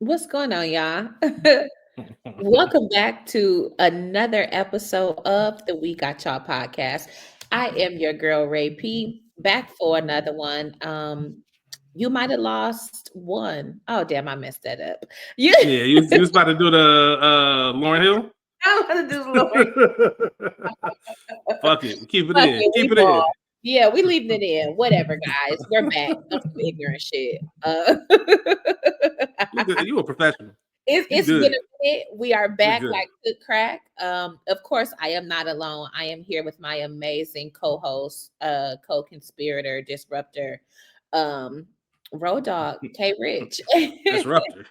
What's going on, y'all? Welcome back to another episode of the We Got Y'all podcast. I am your girl Ray P, back for another one. You might have lost one. Oh, damn, I messed that up. You, Yeah, you was about to do the Lauren Hill. I want to do Lord. Fuck it, keep it Fuck in, it, keep we it in. ball. Yeah, we leaving it in. Whatever, guys. We're back on some ignorant shit. You a professional. You It's been good. a minute. We are You're back good. like good crack. Of course, I am not alone. I am here with my amazing co-host, co-conspirator, disruptor, um, Road Dog, K Rich. Disruptor.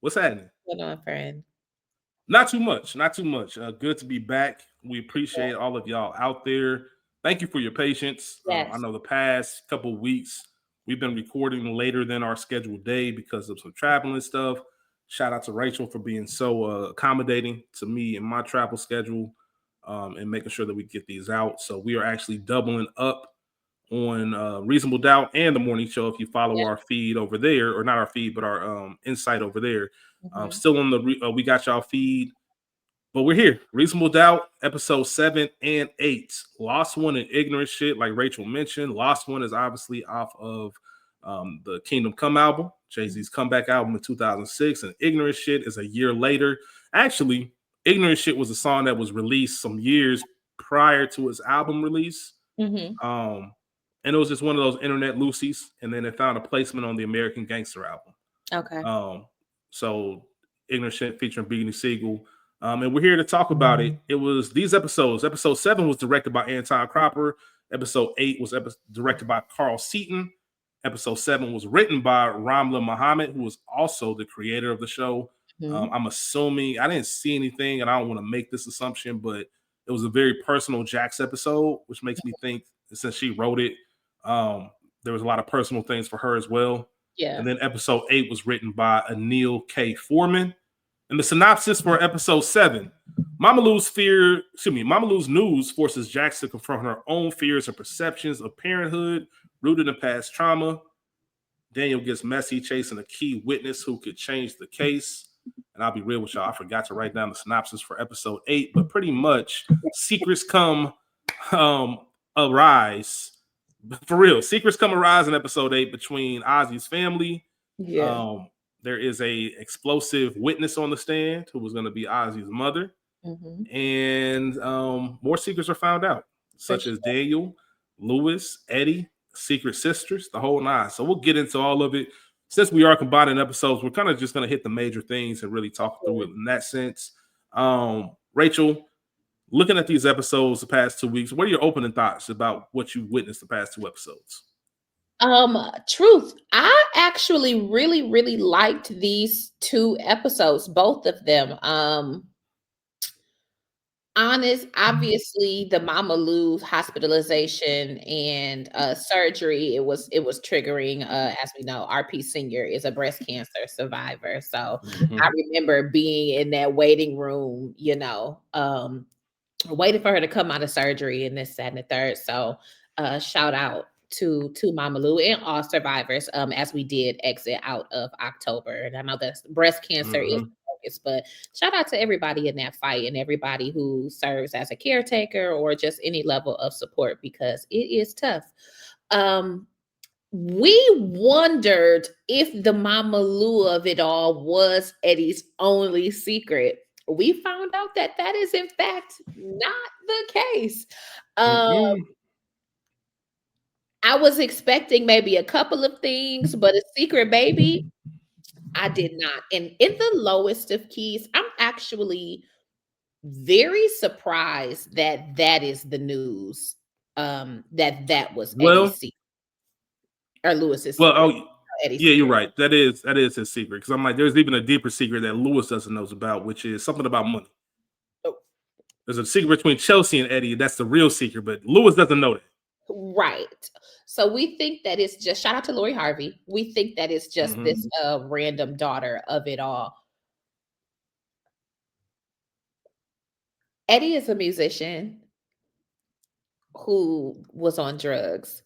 What's happening? What's going on, friend? Not too much. Not too much. Good to be back. We appreciate all of y'all out there. Thank you for your patience. I Yes. know the past couple of weeks we've been recording later than our scheduled day because of some traveling stuff. Shout out to Rachel for being so accommodating to me and my travel schedule, and making sure that we get these out. So we are actually doubling up on Reasonable Doubt and the Morning Show. If you follow Yeah. our feed over there, or not our feed, but our insight over there, Mhm. still on the We Got Y'all feed. But we're here. Reasonable Doubt, episode 7 and 8. Lost One and Ignorant Shit, like Rachel mentioned. Lost One is obviously off of the Kingdom Come album, Jay-Z's comeback album in 2006. And Ignorant Shit is a year later. Actually, Ignorant Shit was a song that was released some years prior to his album release. Mhm. Um, and it was just one of those internet loosies. And then it found a placement on the American Gangster album. Okay. So Ignorant Shit featuring Beanie Siegel. And we're here to talk about it. It was these episodes. Episode 7 was directed by Anton Cropper. Episode 8 was directed by Carl Seaton. Episode 7 was written by Ramla Muhammad, who was also the creator of the show. Mhm. I'm assuming, I didn't see anything, and I don't want to make this assumption, but it was a very personal Jax episode, which makes me think that since she wrote it, there was a lot of personal things for her as well. Yeah. And then episode 8 was written by Anil K. Foreman. And the synopsis for episode 7: Mama Lou's news forces Jax to confront her own fears and perceptions of parenthood rooted in past trauma. Daniel gets messy chasing a key witness who could change the case. And I'll be real with y'all, I forgot to write down the synopsis for episode 8, but pretty much secrets come arise. For real, secrets come arise in episode 8 between Ozzy's family. Yeah. There is a explosive witness on the stand who was going to be Ozzy's mother. Mhm. And more secrets are found out, For such as sure. Daniel, Lewis, Eddie, secret sisters, the whole nine. So we'll get into all of it. Since we are combining episodes, we're kind of just going to hit the major things and really talk through it in that sense. Rachel, looking at these episodes the past 2 weeks, what are your opening thoughts about what you witnessed the past 2 episodes? Truth, I actually really liked these 2 episodes, both of them. Obviously the Mama Lou hospitalization and surgery, it was triggering. As we know, RP Senior is a breast cancer survivor. So I remember being in that waiting room, waiting for her to come out of surgery and this, that, and the third. So shout out to Mama Lou and all survivors, as we did exit out of October. And I know that breast cancer is the focus, but shout out to everybody in that fight and everybody who serves as a caretaker or just any level of support, because it is tough. We wondered if the Mama Lou of it all was Eddie's only secret. We found out that that is in fact not the case. Um, I was expecting maybe a couple of things, but a secret baby, I did not. And in the lowest of keys, I'm actually very surprised that that is the news. That was Eddie's Well, secret or Lewis's well, secret. Eddie's yeah, you're secret. right. That is his secret. Because I'm like, there's even a deeper secret that Lewis doesn't know about, which is something about money. Oh, There's a secret between Chelsea and Eddie. That's the real secret, but Lewis doesn't know that. right. So we think that it's just, shout out to Lori Harvey. We think that it's just this random daughter of it all. Eddie is a musician who was on drugs.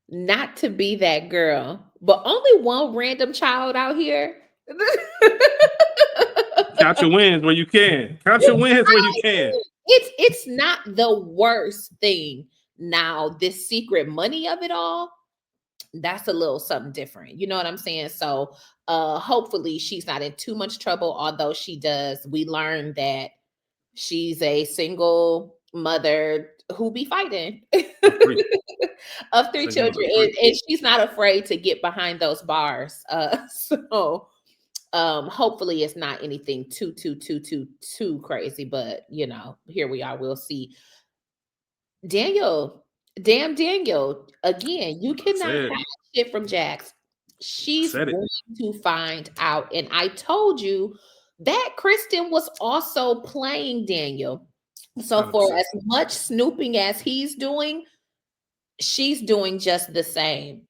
Not to be that girl but only one random child out here. Count your wins where you can. Count your wins where you can. It's not the worst thing. Now, this secret money of it all, that's a little something different. You know what I'm saying? So hopefully she's not in too much trouble, although she does. We learned that she's a single mother who be fighting Of three. of three Single mother children, of three. and she's not afraid to get behind those bars. So hopefully it's not anything too crazy, but you know, here we are. We'll see. Daniel, damn Daniel, again, you I cannot said, hide shit from Jax. I She's said it. going to find out. And I told you that Kristen was also playing Daniel. So for 100%. as much snooping as he's doing, she's doing just the same.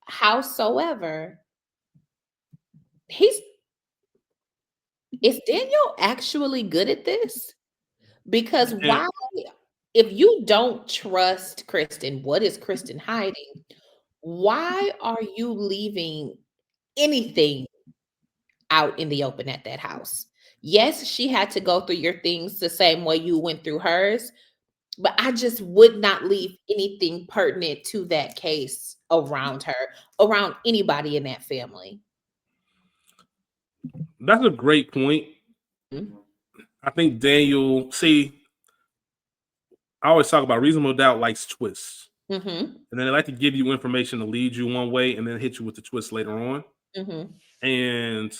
Howsoever, he's is Daniel actually good at this? Because And why, if you don't trust Kristen, what is Kristen hiding? Why are you leaving anything out in the open at that house? Yes, she had to go through your things the same way you went through hers, but I just would not leave anything pertinent to that case around her, around anybody in that family. that's a great point. Mhm. I think Daniel, see, I always talk about reasonable doubt likes twists. Mhm. And then they like to give you information to lead you one way and then hit you with the twist later on. Mhm. And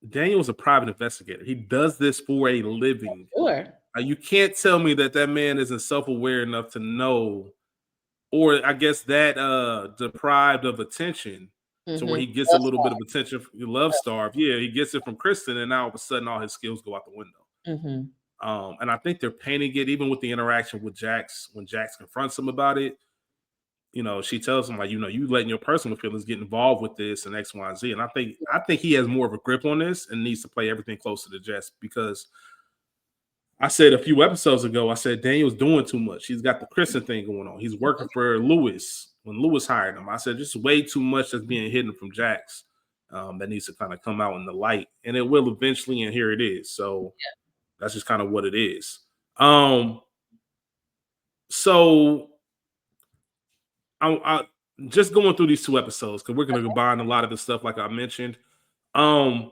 Daniel's a private investigator. He does this for a living. Sure. You can't tell me that that man isn't self-aware enough to know, or I guess that deprived of attention to where Mhm. he gets a little bit of attention from love starved. Yeah, he gets it from Kristen, and now all of a sudden all his skills go out the window. Mhm. And I think they're painting it even with the interaction with Jax when Jax confronts him about it. You know, she tells him like, you know, you letting your personal feelings get involved with this and X, Y, and Z. And I think he has more of a grip on this and needs to play everything close to the chest because I said a few episodes ago, I said Daniel's doing too much. He's got the Kristen thing going on. He's working for Lewis when Lewis hired him. I said just way too much that's being hidden from Jax that needs to kind of come out in the light, and it will eventually. And here it is. So that's just kind of what it is. So I just going through these two episodes because we're going to combine a lot of the stuff like I mentioned. Um,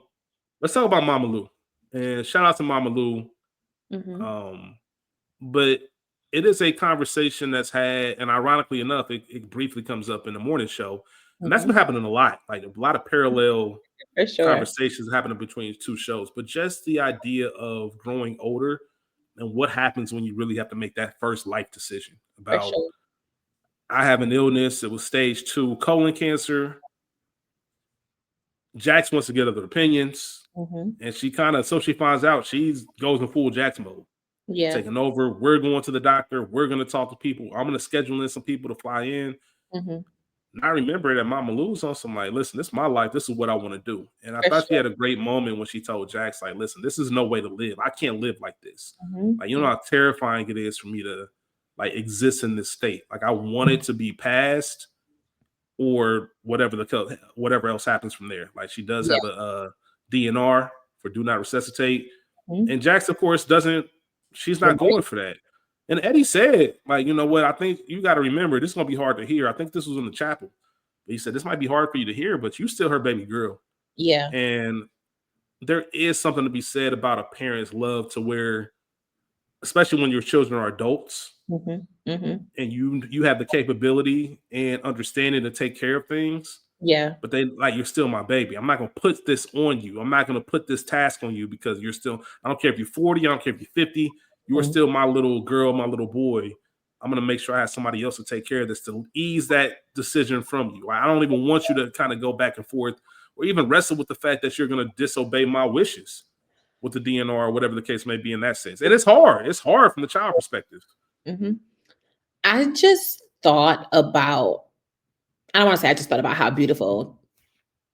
let's talk about Mama Lou, and shout out to Mama Lou. Mhm. Um, but it is a conversation that's had, and ironically enough, it briefly comes up in the morning show, and that's been Mhm. happening a lot. Like a lot of parallel For sure. conversations happening between two shows, but just the idea of growing older and what happens when you really have to make that first life decision For about sure. I have an illness, it was stage 2 colon cancer. Jax wants to get other opinions, Mhm. and she kind of so she finds out she goes in full Jax mode, Yeah. taking over. We're going to the doctor. We're going to talk to people. I'm going to schedule in some people to fly in. Mhm. And I remember that Mama Lou's on some like, listen, this is my life. This is what I want to do. And I For thought she sure. had a great moment when she told Jax, like, listen, this is no way to live. I can't live like this. Mhm. Like, you know how terrifying it is for me to like exist in this state. Like, I want it to be past or whatever else happens from there. Like, she does Yeah. have a DNR for do not resuscitate. Mhm. And Jax, of course, doesn't, she's not Right. going for that. And Eddie said, like, you know what? I think you got to remember this is going to be hard to hear. I think this was in the chapel. But he said, this might be hard for you to hear, but you still her baby girl. Yeah. And there is something to be said about a parent's love to where, especially when your children are adults Mhm. Mhm. and you have the capability and understanding to take care of things, Yeah. but they like you're still my baby. I'm not gonna put this on you. I'm not gonna put this task on you because you're still. I don't care if you're 40. I don't care if you're 50. You are Mhm. still my little girl, my little boy. I'm gonna make sure I have somebody else to take care of this to ease that decision from you. I don't even want you to kind of go back and forth or even wrestle with the fact that you're gonna disobey my wishes with the DNR or whatever the case may be in that sense. And it's hard. It's hard from the child perspective. Mhm. I just thought about I don't wanna say I just thought about how beautiful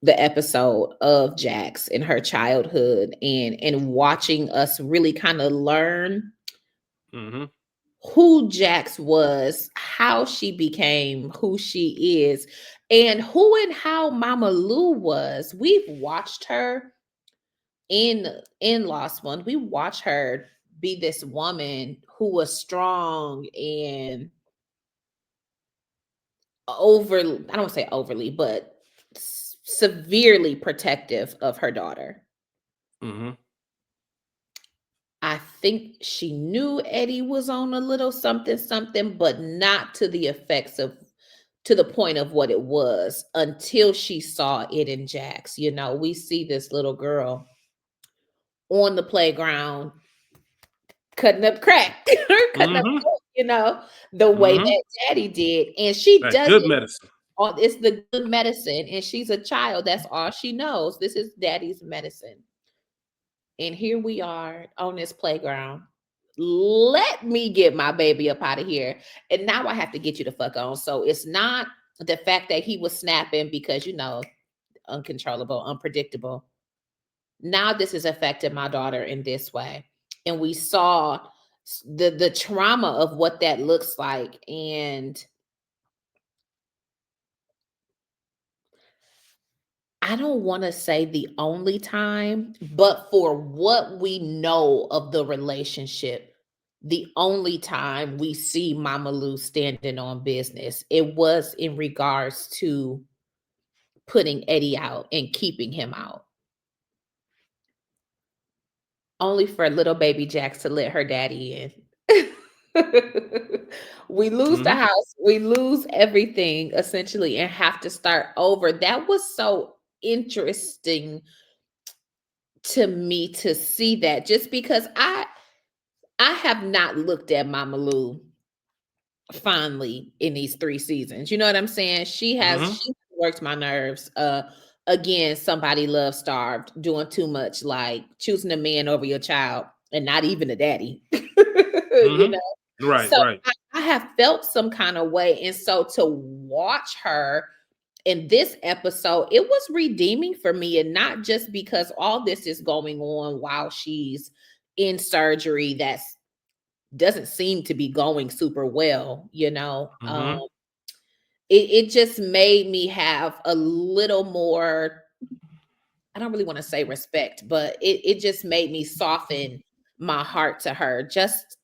the episode of Jax in her childhood and watching us really kinda learn Hmm. who Jax was, how she became who she is, and who and how Mama Lou was. We've watched her in Lost One. We watched her be this woman who was strong and I don't want to say overly, but severely protective of her daughter. Mm-hmm. I think she knew Eddie was on a little something, something, but not to the effects of to the point of what it was until she saw it in Jax. You know, we see this little girl on the playground cutting up crack, cutting up, Mm-hmm. coke, the way Mm-hmm. that Daddy did, and she That does good it. medicine. It's the good medicine, and she's a child. That's all she knows. This is Daddy's medicine. And here we are on this playground. Let me get my baby up out of here. And now I have to get you the fuck on. So it's not the fact that he was snapping because, uncontrollable, unpredictable. Now this is affecting my daughter in this way. And we saw the trauma of what that looks like. And I don't want to say the only time, but for what we know of the relationship, the only time we see Mama Lou standing on business, it was in regards to putting Eddie out and keeping him out. Only for little baby Jax to let her daddy in. We lose the Mm-hmm. house, we lose everything essentially and have to start over. That was so interesting to me to see that, just because I have not looked at Mama Lou fondly in these 3 seasons. You know what I'm saying? Mm-hmm. She worked my nerves. Again, somebody love starved, doing too much, like choosing a man over your child and not even a daddy. You know? Mm-hmm. Right, So right. I have felt some kind of way. And so to watch her in this episode, it was redeeming for me. And not just because all this is going on while she's in surgery that's doesn't seem to be going super well, Mm-hmm. it just made me have a little more, I don't really want to say respect, but it just made me soften my heart to her just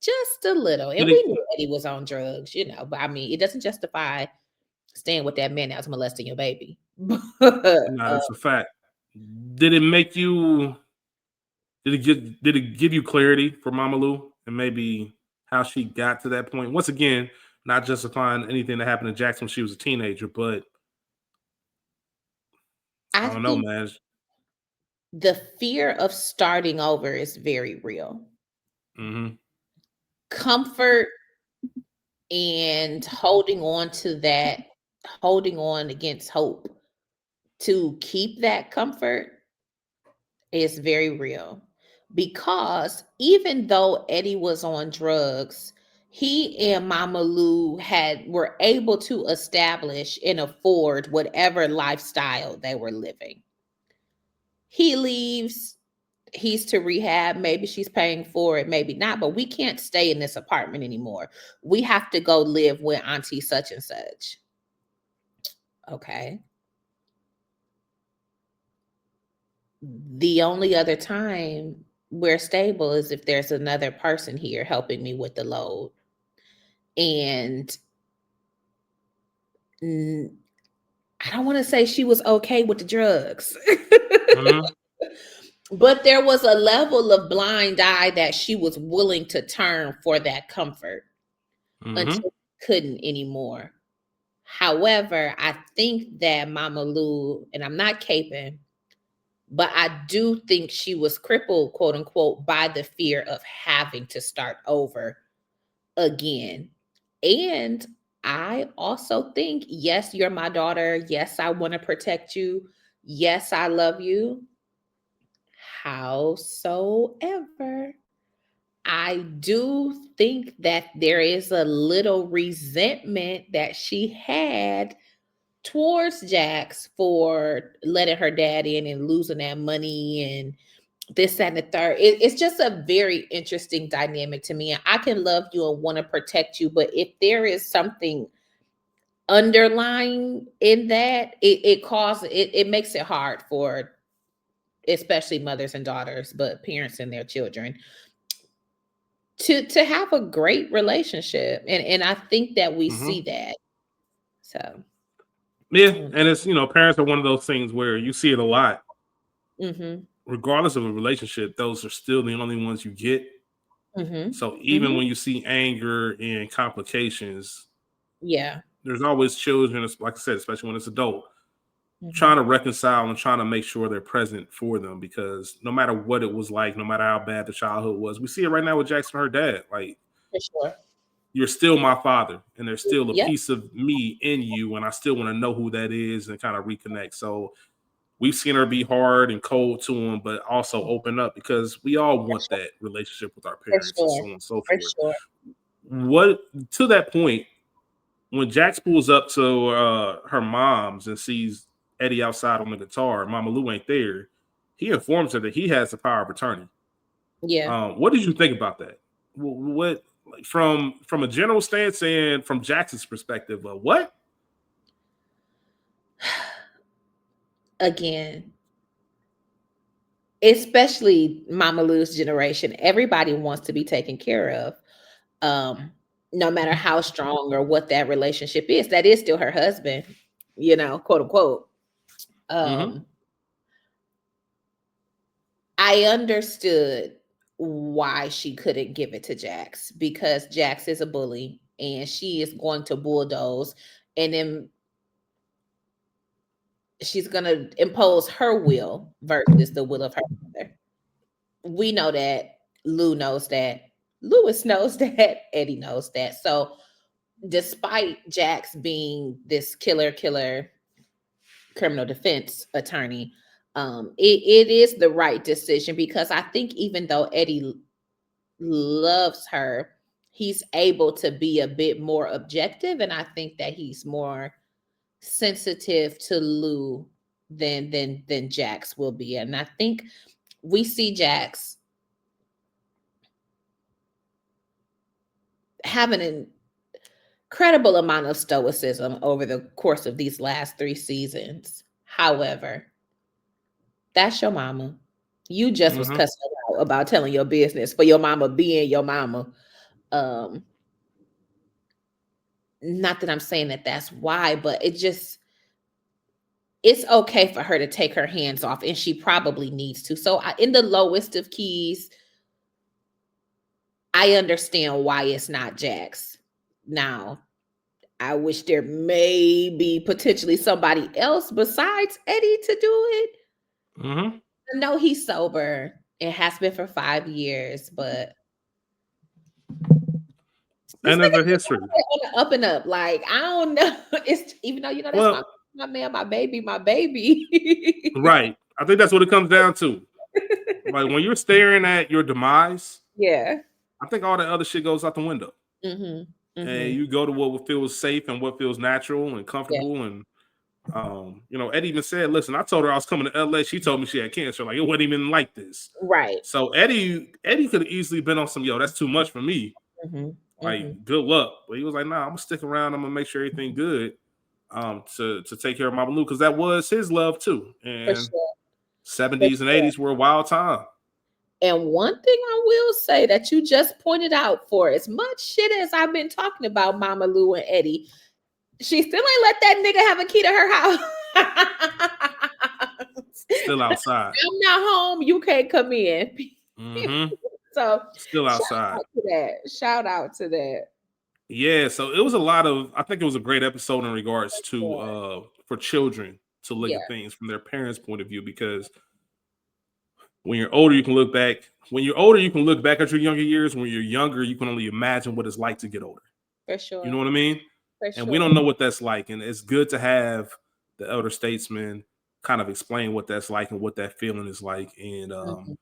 a little. And Did we it? knew that he was on drugs, but I mean, it doesn't justify staying with that man that was molesting your baby. No, it's a fact. Did it make you? Did it give you clarity for Mama Lou and maybe how she got to that point? Once again, not justifying anything that happened to Jackson when she was a teenager, but I I don't know, think man. the fear of starting over is very real. Mm-hmm. Comfort and holding on against hope to keep that comfort is very real. Because even though Eddie was on drugs, he and Mama Lou were able to establish and afford whatever lifestyle they were living. He leaves, he's to rehab, maybe she's paying for it, maybe not, but we can't stay in this apartment anymore. We have to go live with Auntie such and such. Okay. The only other time we're stable is if there's another person here helping me with the load. And mm, I don't want to say she was okay with the drugs, Mm-hmm. but there was a level of blind eye that she was willing to turn for that comfort Mm-hmm. until she couldn't anymore. However, I think that Mama Lou, and I'm not caping, but I do think she was crippled, quote unquote, by the fear of having to start over again. And I also think, yes, you're my daughter. Yes, I want to protect you. Yes, I love you. Howsoever, I do think that there is a little resentment that she had towards Jax for letting her dad in and losing that money and this, that, and the third. It's just a very interesting dynamic to me. And I can love you and want to protect you, but if there is something underlying in that, it makes it hard for especially mothers and daughters, but parents and their children to have a great relationship. And I think that we see Mm-hmm. that. So Yeah, mm, and it's parents are one of those things where you see it a lot. mhm, Regardless of a relationship, those are still the only ones you get. mhm, So even mhm. when you see anger and complications, Yeah. there's always children, like I said, especially when it's adult, Mhm. trying to reconcile and trying to make sure they're present for them, because no matter what it was like, no matter how bad the childhood was, we see it right now with Jackson, her dad. Like, For sure. you're still my father, and there's still a Yep. piece of me in you, and I still want to know who that is and kind of reconnect. So we've seen her be hard and cold to him, but also open up, because we all For want sure. that relationship with our For parents and sure. so on and so For forth. sure. What to that point, when Jax pulls up to her mom's and sees Eddie outside on the guitar, Mama Lou ain't there, he informs her that he has the power of attorney. Yeah. What did you think about that? What, like, from a general stance and from Jackson's perspective? What? Again, especially Mama Lou's generation, everybody wants to be taken care of. Um, no matter how strong or what that relationship is, that is still her husband, quote unquote. Mm-hmm. Um, I understood why she couldn't give it to Jax, because Jax is a bully and she is going to bulldoze, and then she's going to impose her will versus the will of her mother. We know that. Lou knows that. Lewis knows that. Eddie knows that. So, despite Jax being this killer criminal defense attorney, it is the right decision, because I think even though Eddie loves her, he's able to be a bit more objective, and I think that he's more sensitive to Lou than Jax will be. And I think we see Jax having an incredible amount of stoicism over the course of these last 3 seasons. However, that's your mama. You just was Mm-hmm. cussing her out about telling your business for your mama being your mama. Um, Not that I'm saying that that's why, but it's okay for her to take her hands off, and she probably needs to. So, in the lowest of keys, I understand why it's not Jax. Now, I wish there may be potentially somebody else besides Eddie to do it. Mm-hmm. I know he's sober. It has been for 5 years, but this And there's a nigga history. on the up and up. Like, I don't know. It's even though that's Well, my man, my baby. right. I think that's what it comes down to. Like, when you're staring at your demise, Yeah. I think all that other shit goes out the window. Mhm. And Mhm. you go to what feels safe and what feels natural and Yeah. comfortable. And Eddie even said, "Listen, I told her I was coming to LA. She told me she had cancer. Like, it wasn't even like this." Right. So Eddie could have easily been on some, that's too much for me. Mhm. Mhm. Like, good luck. But he was like, "Nah, I'm gonna stick around. I'm gonna make sure everything good. To take care of Mama Lou, because that was his love too. For And sure. For 70s and sure. 80s were a wild time. And one thing I will say that you just pointed out, for as much shit as I've been talking about Mama Lou and Eddie, she still ain't let that nigga have a key to her house. Still outside. I'm not home. You can't come in. Mm-hmm. So Still shout outside. out to that. Shout out to that. Yeah, so it was a lot of. I think it was a great episode in regards to Sure. for children to look Yeah, at things from their parents' point of view, because when you're older, you can look back. When you're older, you can look back at your younger years. When you're younger, you can only imagine what it's like to get older. for You know sure. what I mean? For And we sure. don't know what that's like. And it's good to have the elder statesman kind of explain what that's like and what that feeling is like. And Mhm.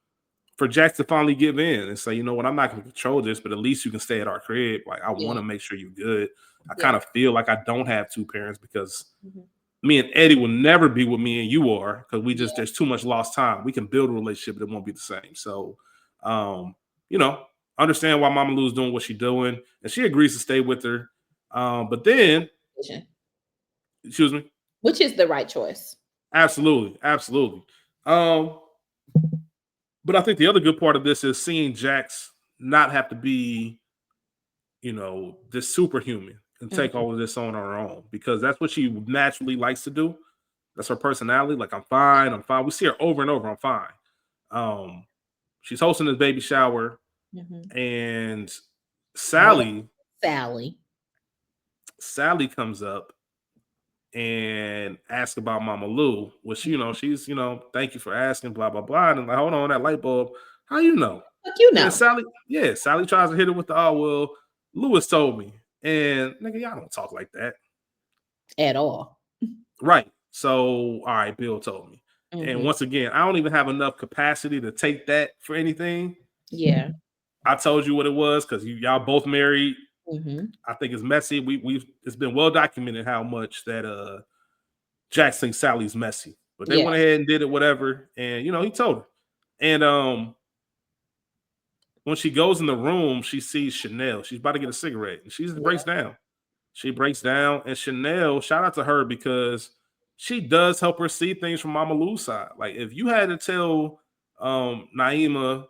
for Jack to finally give in and say, you know what, I'm not going to control this, but at least you can stay at our crib. Like, I want Yeah. to make sure you're good. I kind Yeah. of feel like I don't have two parents, because Mhm. me and Eddie will never be what me and you are because Yeah. there's too much lost time. We can build a relationship, but it won't be the same. So, um, you know, understand why Mama Lou's doing what she's doing, and she agrees to stay with her. But then, excuse me, Which is the right choice. absolutely, absolutely. Um, but I think the other good part of this is seeing Jax not have to be, this superhuman and take Mhm. all of this on her own because that's what she naturally likes to do. That's her personality. Like, I'm fine. I'm fine. We see her over and over. I'm fine. Um, she's hosting this baby shower, Mhm. and What Sally, Sally? Sally comes up and asks about Mama Lou, which she's thank you for asking, blah blah blah. And I'm like, hold on, that light bulb. How you know? Look, you Then know, Sally tries to hit her with the well, Lewis told me, and nigga, y'all don't talk like that, at all. right? So all right, Bill told me. And Mhm. once again, I don't even have enough capacity to take that for anything. Yeah. I told you what it was because y'all both married. Mhm. I think it's messy. We've it's been well documented how much that Jax thinks Sally's messy. But they Yeah. went ahead and did it, whatever. And he told her. And when she goes in the room, she sees Chanel. She's about to get a cigarette. And she just breaks Yeah. down. She breaks down. And Chanel, shout out to her because she does help her see things from Mama Lou's side. Like if you had to tell Naima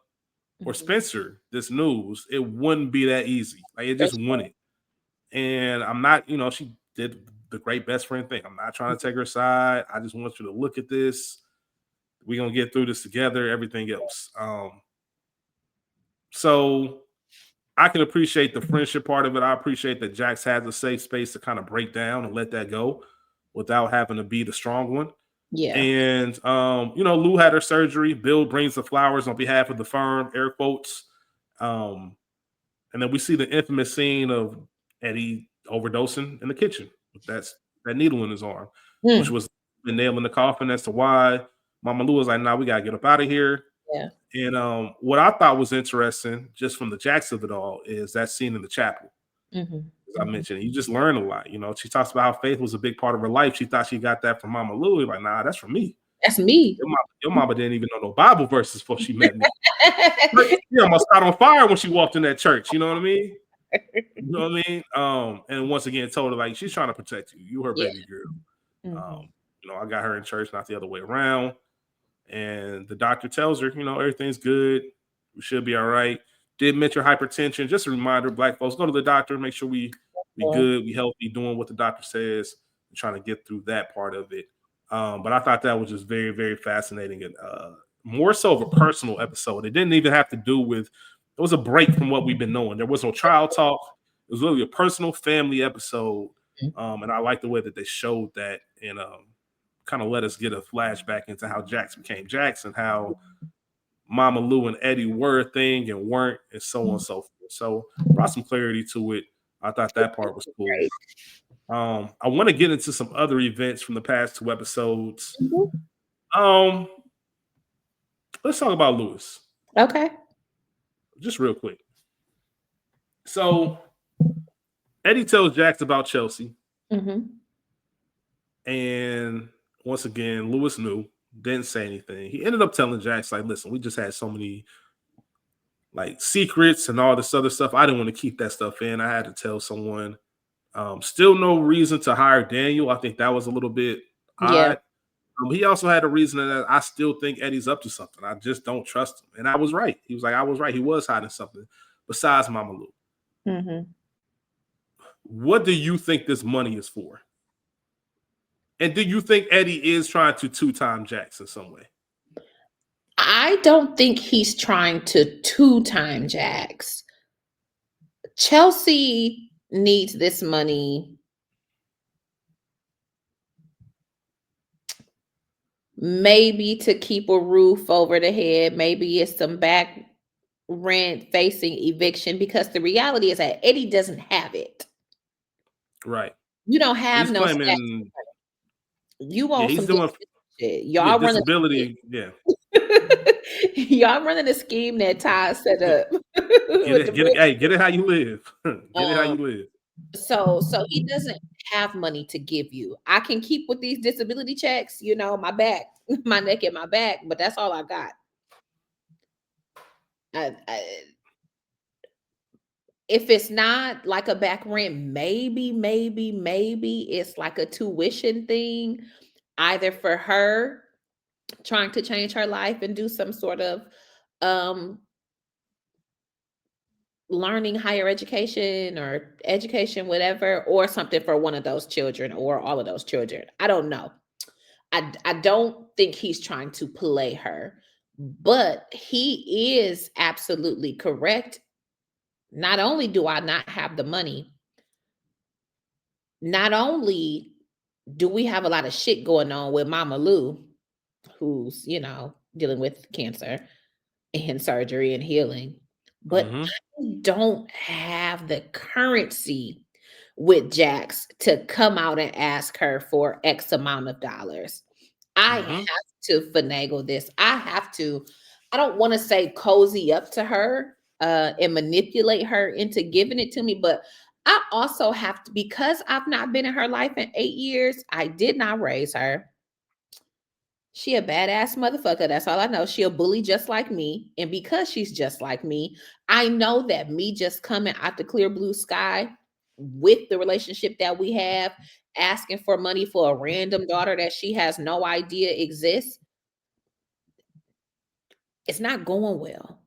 or Mhm. Spencer this news, it wouldn't be that easy. Like it For just sure. wouldn't. And I'm not, she did the great best friend thing. I'm not trying to take her side. I just want you to look at this. We're gonna get through this together, everything else. So I can appreciate the friendship part of it. I appreciate that Jax has a safe space to kind of break down and let that go without having to be the strong one. Yeah. And Lou had her surgery. Bill brings the flowers on behalf of the firm, air quotes. Um, And then we see the infamous scene of Eddie overdosing in the kitchen with that needle in his arm, which Mm. was the nail in the coffin as to why Mama Lou was like, "Nah, we gotta get up out of here." Yeah. And what I thought was interesting, just from the Jacks of it all, is that scene in the chapel. Mhm. As I Mhm. mentioned, you just learn a lot. She talks about how faith was a big part of her life. She thought she got that from Mama Lou. Like, nah, that's from me. That's me. Your mama didn't even know no Bible verses before she met me. She almost caught on fire when she walked in that church. You know what I mean? You know what I mean? And once again, told her like she's trying to protect you. You her Yeah. baby girl. Mhm. I got her in church, not the other way around. And the doctor tells her, everything's good. We should be all right. Did mention hypertension. Just a reminder, black folks, go to the doctor, make sure we Or good, we healthy, doing what the doctor says, and trying to get through that part of it. But I thought that was just very, very fascinating and more so of a personal episode. It didn't even have to do with. It was a break from what we've been knowing. There was no trial talk. It was really a personal family episode, and I like the way that they showed that and kind of let us get a flashback into how Jax became Jax and how Mama Lou and Eddie were a thing and weren't, and so on and so forth. So brought some clarity to it. I thought that part was cool. right. I want to get into some other events from the past two episodes. Mhm. Um, let's talk about Lewis, Okay. just real quick. So Eddie tells Jax about Chelsea, Mhm. and once again, Lewis knew, didn't say anything. He ended up telling Jax, like, listen, we just had so many like secrets and all this other stuff. I didn't want to keep that stuff in. I had to tell someone. Still no reason to hire Daniel. I think that was a little bit Yeah. odd. He also had a reason that I still think Eddie's up to something. I just don't trust him. And I was right. He was like, I was right. He was hiding something besides Mama Lou. Mhm. What do you think this money is for? And do you think Eddie is trying to two-time Jax in some way? I don't think he's trying to two-time Jax. Chelsea needs this money maybe to keep a roof over the head, maybe it's some back rent facing eviction because the reality is that Eddie doesn't have it. Right. You don't have He's no stash. claiming, You yeah, want he's some doing, shit. yeah, Y'all running disability. Yeah. y'all running a scheme that Ty set up Get with it, the get it, rich. hey, get it how you live. Get it how Um you live. so he doesn't have money to give you. I can keep with these disability checks, my back, my neck and my back, but that's all I got. If it's not like a back rent, maybe it's like a tuition thing, either for her trying to change her life and do some sort of um learning, higher education or education, whatever, or something for one of those children or all of those children. I don't know. I don't think he's trying to play her, but he is absolutely correct. Not only do I not have the money, not only do we have a lot of shit going on with Mama Lou, who's, dealing with cancer and surgery and healing, but Mm-hmm. I don't have the currency with Jax to come out and ask her for X amount of dollars. I have Mm-hmm. to finagle this. I don't want to say cozy up to her and manipulate her into giving it to me, but I also have to, because I've not been in her life in 8 years, I did not raise her. She a badass motherfucker. That's all I know. She a bully just like me. And because she's just like me, I know that me just coming out the clear blue sky with the relationship that we have, asking for money for a random daughter that she has no idea exists, it's not going well.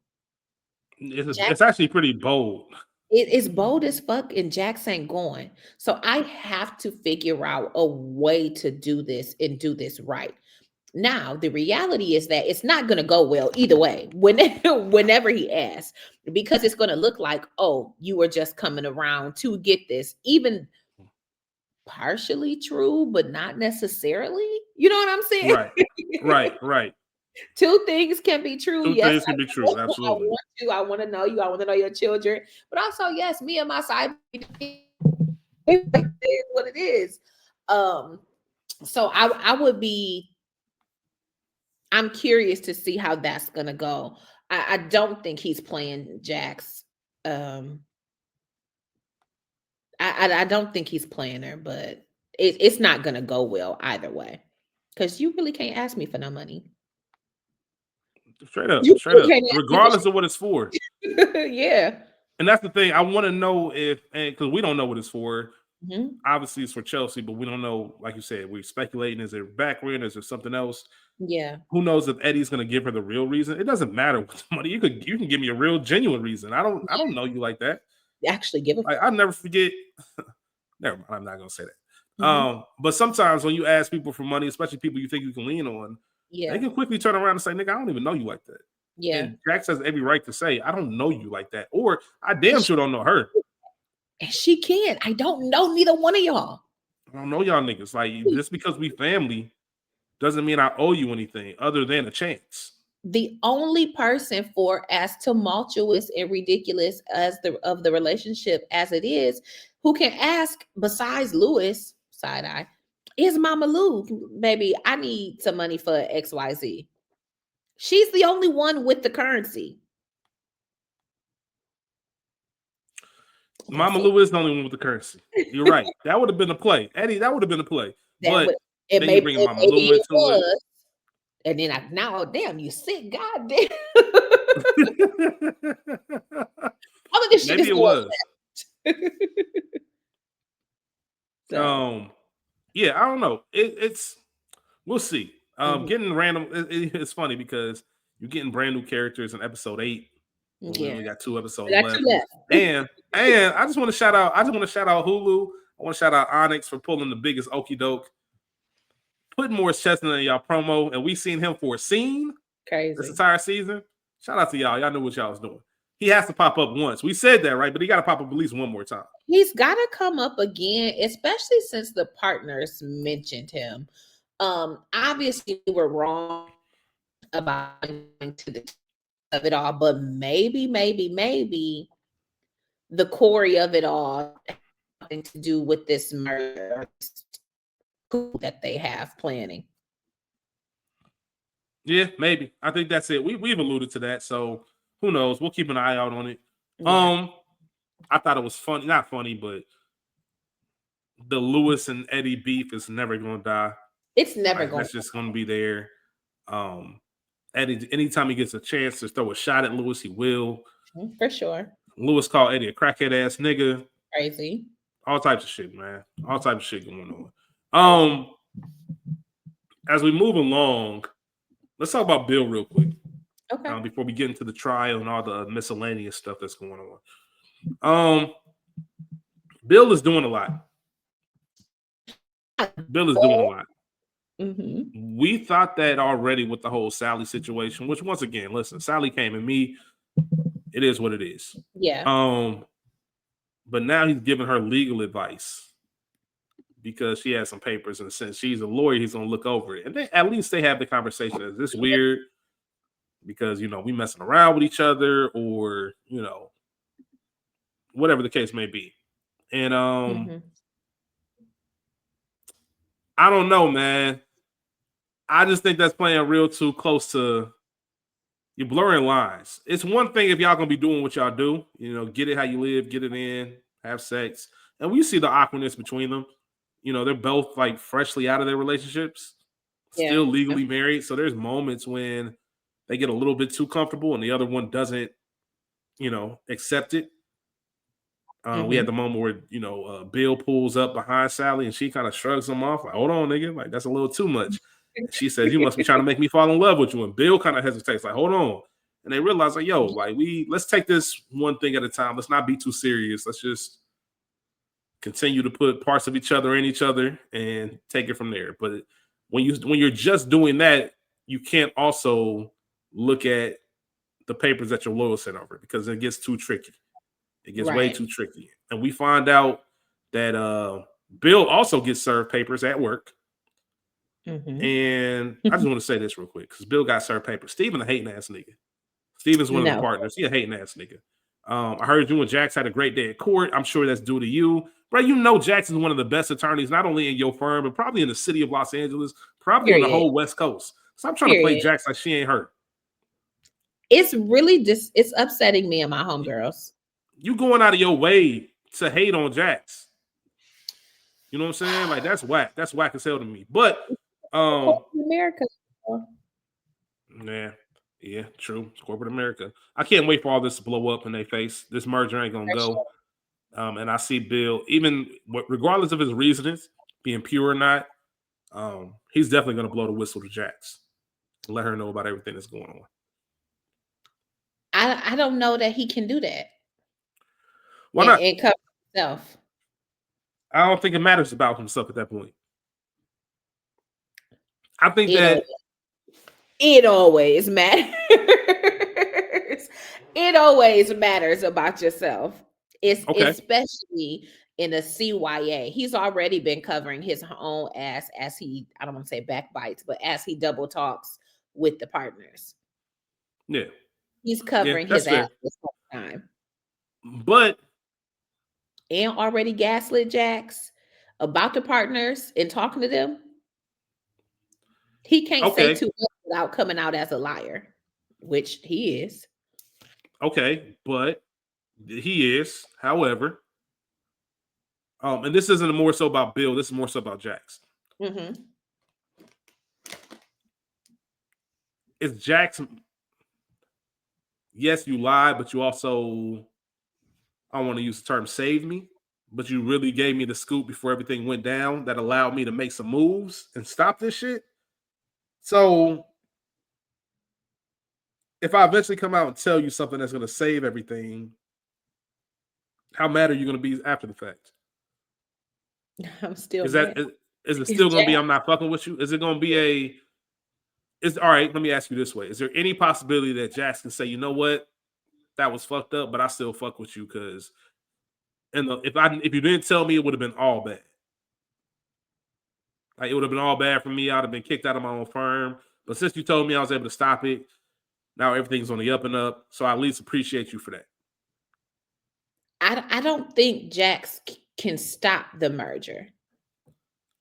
Jack, It's actually pretty bold. it is bold as fuck, and Jax ain't going. So I have to figure out a way to do this and do this right. Now, the reality is that it's not going to go well either way whenever he asks, because it's going to look like, oh, you were just coming around to get this, even partially true, but not necessarily. You know what I'm saying? Right. Right. Right. Two things can be true. Two Yes, things can be true. I Absolutely. want you. I want to know you. I want to know your children. But also, yes, me and my side, it is what it is. Um, so I would be I'm curious to see how that's gonna go. I don't think he's playing Jax. Um, I don't think he's playing her, but it's not gonna go well either way. Because you really can't ask me for no money. Straight up. You Straight really up. can't ask me for Regardless of what it's for. shit. Yeah. And that's the thing. I want to know if, and because we don't know what it's for. Mhm. Obviously, it's for Chelsea, but we don't know. Like you said, we're speculating. Is it back rent? Is there something else? Yeah. Who knows if Eddie's going to give her the real reason? It doesn't matter what the money. You can give me a real genuine reason. I don't know you like that. Actually give a Like I'll never forget. Never mind. I'm not going to say that. Mhm. But sometimes when you ask people for money, especially people you think you can lean on, they Yeah. can quickly turn around and say, "Nigga, I don't even know you like that." Yeah. And Jax has every right to say, "I don't know you like that," or "I And damn she, sure don't know her." and she can't. I don't know neither one of y'all. I don't know y'all niggas. Like just because we family doesn't mean I owe you anything other than a chance. The only person, for as tumultuous and ridiculous as the relationship as it is, who can ask besides Lewis, side eye, is Mama Lou. Baby, I need some money for XYZ. She's the only one with the currency. That's Mama it. Lou is the only one with the currency. You're right. That would have been a play. Eddie, that would have been a play. That would But then you bring Mama maybe Lou it into it. was. And then now, damn, you sick, god damn. All of this shit Maybe is it going was. left. So Um, yeah, I don't know. It's we'll see. mhm. Getting random. It's funny because you're getting brand new characters in episode 8. When we Yeah. only got 2 I episodes got left. you left. And I just want to shout out. I just want to shout out Hulu. I want to shout out Onyx for pulling the biggest okey doke, putting Morris Chestnut in y'all promo, and we seen him for a scene this Crazy. entire season. Shout out to y'all. Y'all knew what y'all was doing. He has to pop up once. We said that, right? But he got to pop up at least one more time. He's got to come up again, especially since the partners mentioned him. Obviously, we were wrong about going to the of it all, but maybe the core of it all has something to do with this murder that they have planning. Yeah, maybe. I think that's it. We've alluded to that, so who knows? We'll keep an eye out on it. Yeah. I thought it was funny, not funny, but the Lewis and Eddie beef is never going to die. It's never Like going that's just going to be there. Eddie, anytime he gets a chance to throw a shot at Lewis, he will. to, for sure. Lewis called Eddie a crackhead ass nigga. Crazy. All types of shit, man. All types of shit going Crazy. on. As we move along, let's talk about Bill real quick. Okay. Before we get into the trial and all the miscellaneous stuff that's going on. Bill is doing a lot. Bill is doing a lot. Mm-hmm. We thought that already with the whole Sally situation, which once again, listen, Sally came at me. It is what it is. Yeah. But now he's giving her legal advice because she has some papers, and since she's a lawyer, he's gonna look over it. And at least they have the conversation. Is this weird? Because we messing around with each other, or whatever the case may be. And I don't know, man. I just think that's playing real too close to you're blurring lines. It's one thing if y'all gonna be doing what y'all do, get it how you live, get it in, have sex. And we see the awkwardness between them. They're both like freshly out of their relationships, still legally married. So there's moments when they get a little bit too comfortable and the other one doesn't, accept it. We had the moment where, Bill pulls up behind Sally and she kind of shrugs him off. Like, hold on, nigga. Like, that's a little too much. And she says, you must be trying to make me fall in love with you. And Bill kind of hesitates, like, hold on. And they realize, like, yo, like, let's take this one thing at a time. Let's not be too serious. Let's just continue to put parts of each other in each other and take it from there. But when you're just doing that, you can't also look at the papers that your lawyer sent over because it gets too tricky. It gets way too tricky. And we find out that Bill also gets served papers at work. Mm-hmm. And I just want to say this real quick because Bill got served papers. Steven a hating ass nigga. Steven's one of the partners. He a hating ass nigga. I heard you and Jax had a great day at court. I'm sure that's due to you. Bro, Jax is one of the best attorneys, not only in your firm, but probably in the city of Los Angeles, probably on the whole West Coast. Stop trying to play Jax like she ain't hurt. It's really it's upsetting me and my homegirls. You going out of your way to hate on Jax. You know what I'm saying? Like, that's whack. That's whack as hell to me. But America. Yeah, true. It's corporate America. I can't wait for all this to blow up in their face. This merger ain't gonna go. And I see Bill, even regardless of his reasons, being pure or not, he's definitely gonna blow the whistle to Jax and let her know about everything that's going on. I don't know that he can do that. Why not? And cover himself. I don't think it matters about himself at that point. I think that it always matters. It always matters about yourself. It's especially in a CYA. He's already been covering his own ass as he, I don't want to say backbites, but as he double talks with the partners. Yeah. He's covering his ass this whole time. But and already gaslit Jax about the partners and talking to them. He can't say too much without coming out as a liar, which he is. Okay, but he is, however. And this isn't more so about Bill, this is more so about Jax. Mm-hmm. It's Jax. Yes, you lied, but you also, I don't want to use the term save me, but you really gave me the scoop before everything went down that allowed me to make some moves and stop this shit. So if I eventually come out and tell you something that's going to save everything, how mad are you going to be after the fact? I'm still is it still going to be I'm not fucking with you? Is it going to be all right, let me ask you this way. Is there any possibility that Jax can say, you know what? That was fucked up, but I still fuck with you because if you didn't tell me, it would have been all bad. Like, it would have been all bad for me. I'd have been kicked out of my own firm. But since you told me I was able to stop it, now everything's on the up and up. So I at least appreciate you for that. I don't think Jax can stop the merger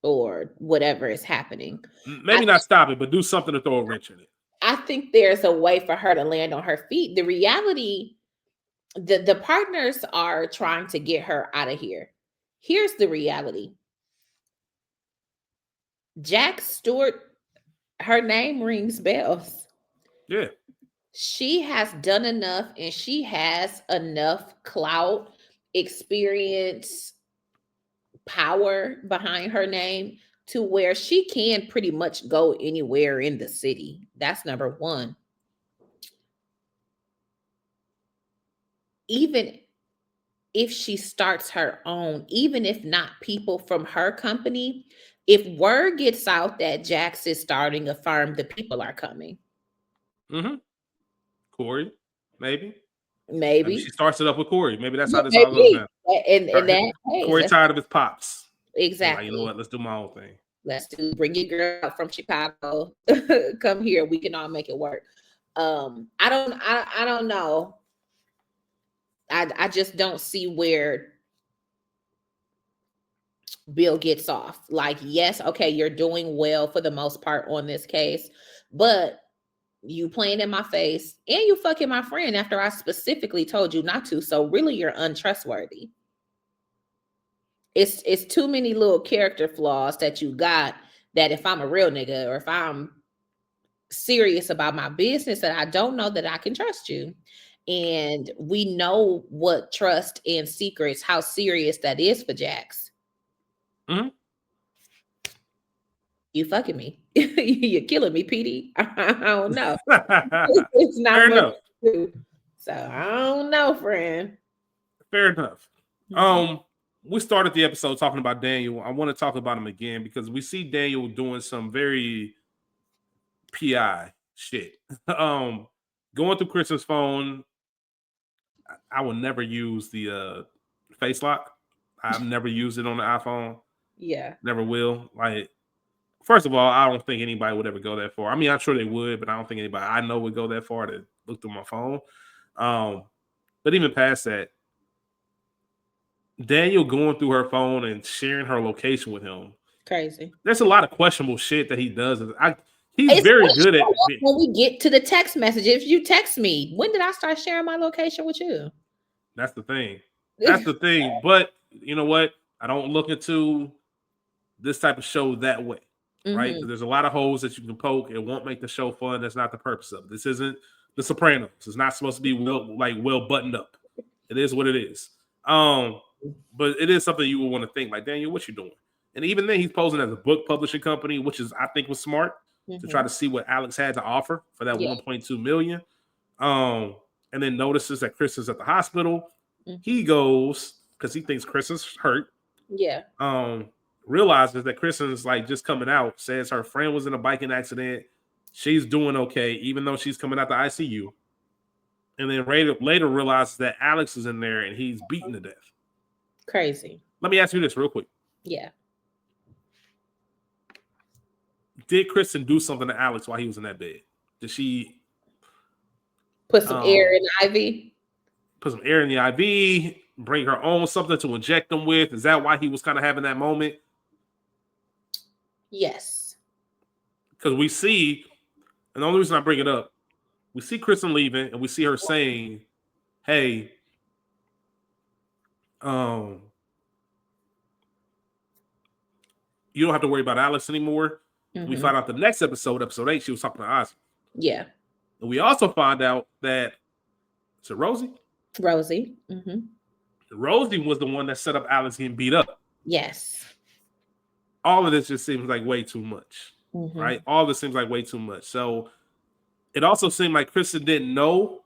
or whatever is happening. Maybe not stop it, but do something to throw a wrench in it. I think there's a way for her to land on her feet. The reality, the partners are trying to get her out of here. Here's the reality. Jack Stewart, her name rings bells. Yeah. She has done enough and she has enough clout, experience, power behind her name to where she can pretty much go anywhere in the city. That's number one. Even if she starts her own, even if not people from her company, if word gets out that Jax is starting a firm, the people are coming. Mm-hmm. Corey, maybe. Maybe she Maybe. starts it up with Corey. Maybe that's how Yeah, this all goes maybe. down. And that, hey, Corey let's tired of his pops. He's like, you know exactly. what? Let's do my own thing. Let's do bring your girl out from Chicago. Come here. We can all make it work. I don't know. I just don't see where Bill gets off. Like, yes, okay, you're doing well for the most part on this case, but you playing in my face and you fucking my friend after I specifically told you not to. So really you're untrustworthy. It's too many little character flaws that you got that if I'm a real nigga or if I'm serious about my business that I don't know that I can trust you. And we know what trust and secrets, how serious that is for Jax. Mm-hmm. You fucking me. You're killing me, PD. I don't know. It's not Fair much enough. to do. So I don't know, friend. Fair enough. Mhm. Um, we started the episode talking about Daniel. I want to talk about him again because we see Daniel doing some very PI shit. um, Going through Kristen's phone. I will never use the face lock. I've never used it on the iPhone. Yeah. Never will. Like, first of all, I don't think anybody would ever go that far. I mean, I'm sure they would, but I don't think anybody I know would go that far to look through my phone. Um, but even past that, Daniel going through her phone and sharing her location with him. Crazy. There's a lot of questionable shit that he does. He's It's very gonna good at. show up when we get to the text message. If you text me, when did I start sharing my location with you? That's the thing. That's the thing. But you know what? I don't look into this type of show that way, right? Because Hmm. there's a lot of holes that you can poke. It won't make the show fun. That's not the purpose of it. This isn't The Sopranos. It's not supposed to be well buttoned up. It is what it is. Um, but it is something you would want to think like, Daniel, what you doing? And even then, he's posing as a book publishing company, which is I think was smart to try Hmm. to see what Alex had to offer for that Yeah. 1.2 million. Um, and then notices that Chris is at the hospital. Hmm. He goes because he thinks Chris is hurt. Yeah. Um, Realizes that Kristen's like just coming out, says her friend was in a biking accident. She's doing okay, even though she's coming out the ICU. And then later realizes that Alex is in there and he's beaten to death. Crazy. Let me ask you this real quick. Yeah. Did Kristen do something to Alex while he was in that bed? Did she Put some air um, in the IV. put some air in the IV, bring her own something to inject him with? Is that why he was kind of having that moment? Yes. Because we see, and the only reason I bring it up, we see Kristen leaving and we see her saying, hey, um, you don't have to worry about Alex anymore. We Hmm. find out the next episode 8, she was talking to Ozzy. Yeah. And we also find out that, is it Rosie? Rosie. Hmm. Rosie was the one that set up Alex getting beat up. Yes. All of this just seems like way too much, Hmm. right? All this seems like way too much. So it also seemed like Kristen didn't know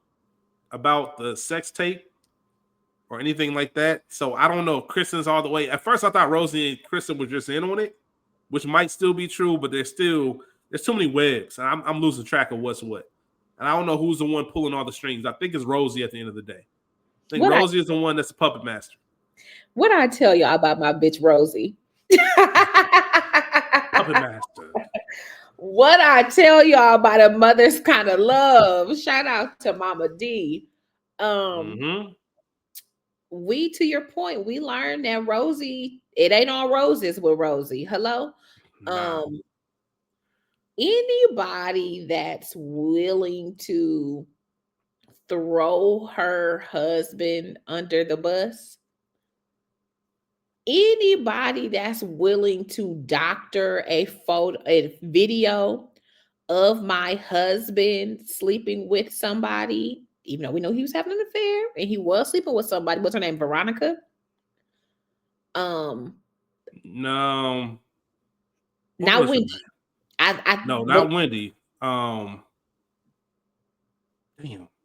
about the sex tape or anything like that. So I don't know if Kristen's all the way. At first, I thought Rosie and Kristen were just in on it, which might still be true, but there's too many webs, and I'm losing track of what's what. And I don't know who's the one pulling all the strings. I think it's Rosie at the end of the day. I think What I Rosie is the one that's a puppet master. what I tell y'all about my bitch Rosie? Puppet master. What I tell y'all about a mother's kind of love. Shout out to Mama D. Um, Mm-hmm. we to your point, we learned that Rosie, it ain't all roses with Rosie. Hello. Nah. Um, Anybody that's willing to throw her husband under the bus, Anybody that's willing to doctor a video of my husband sleeping with somebody, even though we know he was having an affair and he was sleeping with somebody. What's her name? Veronica. Um, No, what Not was her Wendy. name? I No, but not Wendy. Damn,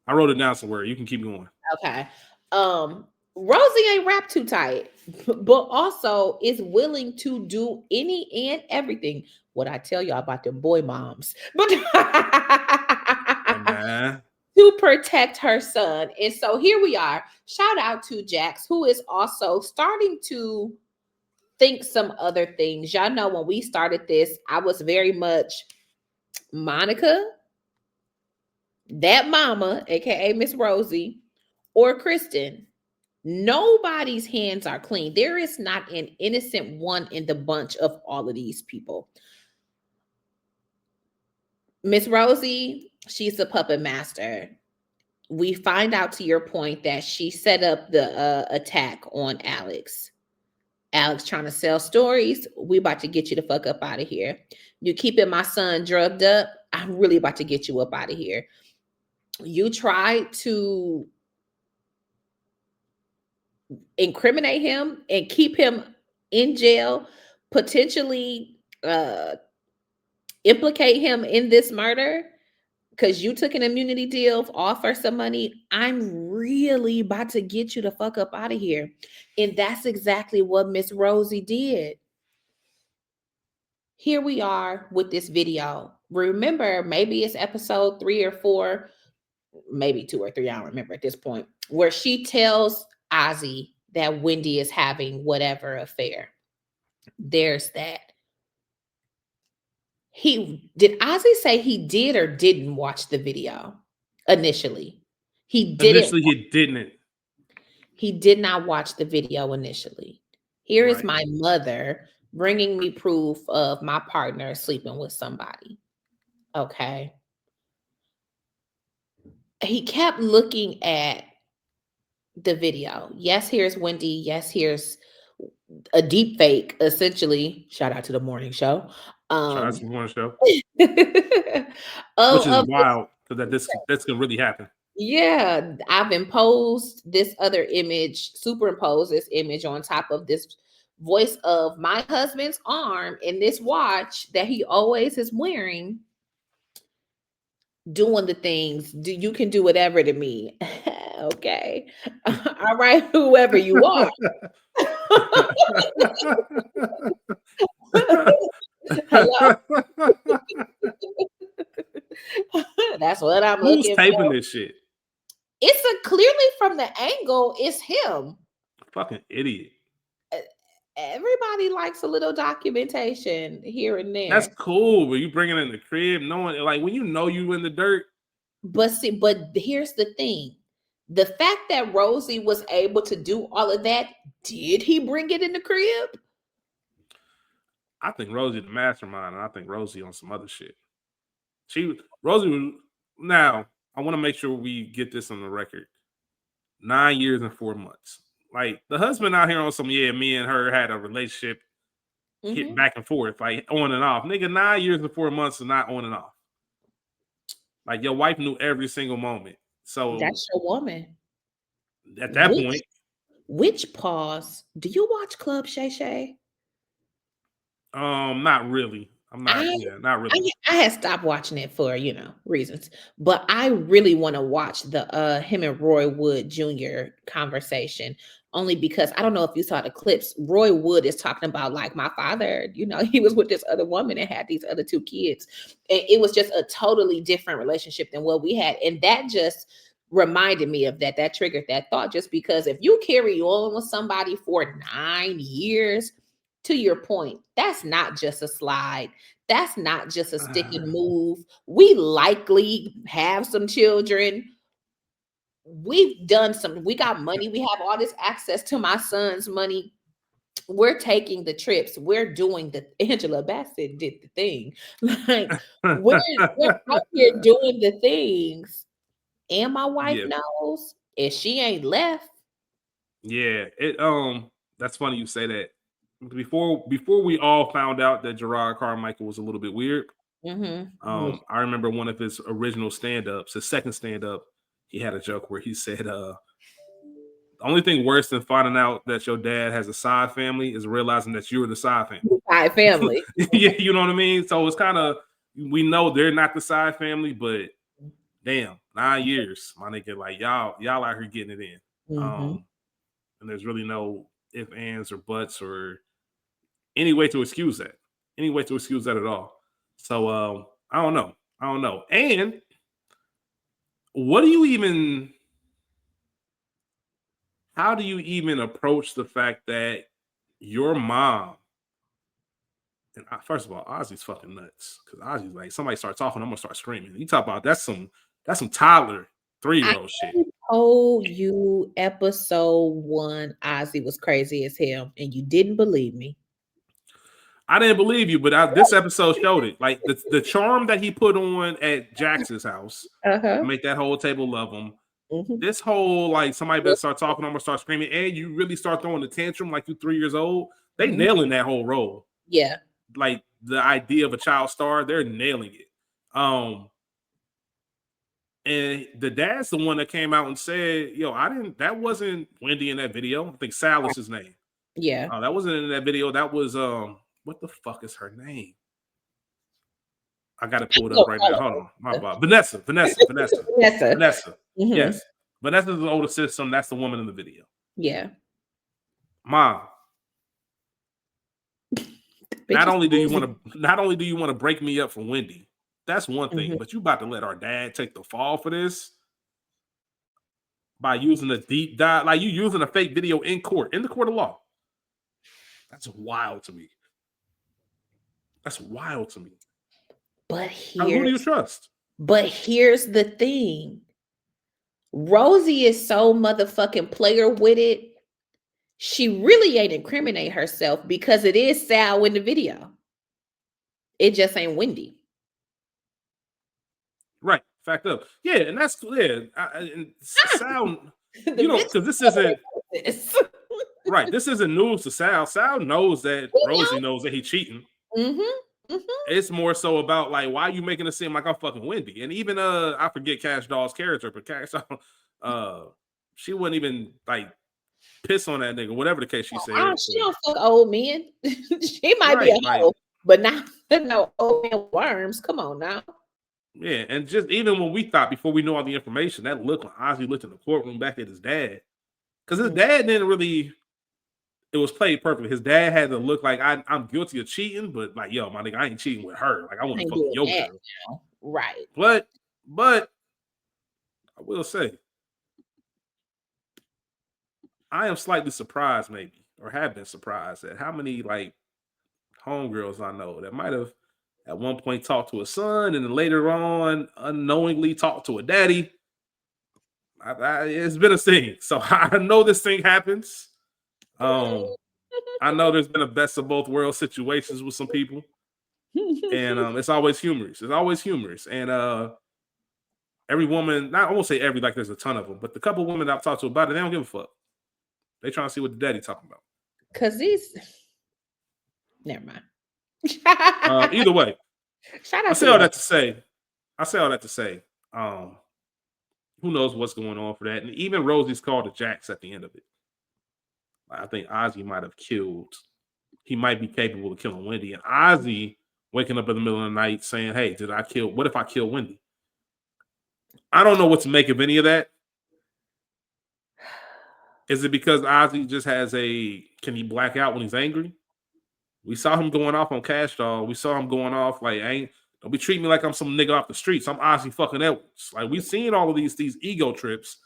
I wrote it down somewhere. You can keep going. okay. Um, Rosie ain't wrapped too tight, but also is willing to do any and everything. What I tell y'all about them boy moms, but Hey man, to protect her son. And so here we are. Shout out to Jax, who is also starting to think some other things. Y'all know when we started this, I was very much Monica, that mama, aka Miss Rosie, or Kristen. Nobody's hands are clean. There is not an innocent one in the bunch of all of these people. Miss Rosie, she's a puppet master. We find out, to your point, that she set up the attack on Alex. Alex trying to sell stories. We about to get you the fuck up out of here. You keeping my son drugged up. I'm really about to get you up out of here. You tried to incriminate him and keep him in jail, potentially implicate him in this murder because you took an immunity deal, offer some money. I'm really about to get you the fuck up out of here. And that's exactly what Miss Rosie did. Here we are with this video. Remember, maybe it's episode 3 or 4, maybe 2 or 3, I don't remember at this point, where she tells Ozzy that Wendy is having whatever affair. There's that. He did Ozzy say he did or didn't watch the video initially? He didn't. initially he didn't. He did not watch the video initially. Here is Right. my mother bringing me proof of my partner sleeping with somebody. Okay. He kept looking at the video. Yes, here's Wendy. Yes, here's a deep fake, essentially. Shout out to the morning show. Shout out Um to the morning show, which is of wild because this can really happen. Yeah, I've imposed this other image, superimposed this image on top of this voice of my husband's arm in this watch that he always is wearing, doing the things. Do you can do whatever to me. Okay. All right, whoever you are. Hello. That's what I'm Who's looking for. taping this shit? It's a clearly from the angle, it's him. Fucking idiot. E- Everybody likes a little documentation here and That's there. cool, but you bring it in the crib, knowing like when you know you in the dirt. But see, but here's the thing. The fact that Rosie was able to do all of that, did he bring it in the crib? I think Rosie the mastermind, and I think Rosie on some other shit. Rosie was now. I want to make sure we get this on the record. 9 years and 4 months. Like the husband out here on some, yeah, me and her had a relationship hit Hmm. back and forth, like on and off. Nigga, 9 years and 4 months is not on and off. Like your wife knew every single moment. So That's your woman. at that Which point, which pause? Do you watch Club Shay Shay? not really. I'm not, I yeah, not I really. I had stopped watching it for, reasons, but I really wanna watch the, him and Roy Wood Jr. conversation, only because I don't know if you saw the clips. Roy Wood is talking about, like, "My father, he was with this other woman and had these other 2 kids," and it was just a totally different relationship than what we had, and that just reminded me of that. That triggered that thought, just because if you carry on with somebody for 9 years, to your point, that's not just a slide. That's not just a stick and move. We likely have some children. We got money. We have all this access to my son's money. We're taking the trips. We're doing the Angela Bassett did the thing. Like we're out here doing the things. And my wife Yeah, knows if she ain't left. yeah. It That's funny you say that. Before we all found out that Gerard Carmichael was a little bit weird, Mm-hmm. I remember one of his original stand-ups, his second stand-up, he had a joke where he said, the only thing worse than finding out that your dad has a side family is realizing that you're the side Side family. family. Yeah, you know what I mean? So it's kind of, we know they're not the side family, but damn, 9 years, my nigga, like y'all out here getting it in. Mm-hmm. And there's really no if, ands, or buts, or any way to excuse that. Any way to excuse that at all. So I don't know. And what do you even, how do you even approach the fact that your mom, and first of all, Ozzy's fucking nuts, because Ozzy's like, somebody start talking, I'm gonna start screaming. You talk about that's some toddler 3-year-old shit. I told you episode 1, Ozzy was crazy as hell, and you didn't believe me. I didn't believe you, but this episode showed it. Like the charm that he put on at Jax's house to Uh-huh. make that whole table love him. Mm-hmm. This whole, like, somebody better start talking, I'm gonna start screaming, and you really start throwing the tantrum like you 3 years old. They Mm-hmm. nailing that whole role. Yeah. Like the idea of a child star, they're nailing it. And the dad's the one that came out and said, "Yo, that wasn't Wendy in that video. I think Sal is his name. Yeah. That wasn't in that video. That was what the fuck is her name? I got to pull it up right now. Hold on, my bad. Vanessa. Vanessa. Mm-hmm. Yes, Vanessa's the older sister. That's the woman in the video. Yeah. Mom. Not only do you want to break me up for Wendy, that's one thing. Mm-hmm. But you about to let our dad take the fall for this by using a deep dive, like you using a fake video in court, in the court of law. That's wild to me. But Who do you trust? here's the thing. Rosie is so motherfucking player with it. She really ain't incriminate herself because it is Sal in the video. It just ain't Wendy. Right. Fact up. Yeah, and that's Sal, you know, because this isn't right. This isn't news to Sal. Sal knows that Rosie knows that he's cheating. Mm-hmm. Mm-hmm. It's more so about, like, why are you making it seem like I'm fucking Wendy? And even I forget Cash Doll's character, but Cash Doll, she wouldn't even like piss on that nigga, whatever the case she said. She don't fuck old men. She might be a hoe, but not no old man worms. Come on now. Yeah, and just even when we thought, before we know all the information, that look when Ozzy looked in the courtroom back at his dad, because his dad didn't really. It was played perfectly. His dad had to look like I'm guilty of cheating, but like, yo, my nigga, I ain't cheating with her. Like, I want to fuck with your girl. Now. Right. But I will say, I am slightly surprised, maybe, or have been surprised at how many like homegirls I know that might have at one point talked to a son and then later on unknowingly talked to a daddy. It's been a thing. So I know this thing happens. I know there's been a best of both worlds situations with some people. And it's always humorous. And every woman, I won't say every, like there's a ton of them, but the couple of women I've talked to about it, they don't give a fuck. They trying to see what the daddy talking about. Cause never mind. Either way, I say all that to say, who knows what's going on for that? And even Rosie's called to Jax at the end of it. I think Ozzy might have killed. He might be capable of killing Wendy, and Ozzy waking up in the middle of the night saying, "Hey, what if I kill Wendy?" I don't know what to make of any of that. Is it because Ozzy just can he black out when he's angry? We saw him going off on Cash Doll. We saw him going off like, don't be treating me like I'm some nigga off the streets. I'm Ozzy fucking Edwards. Like, we've seen all of these ego trips,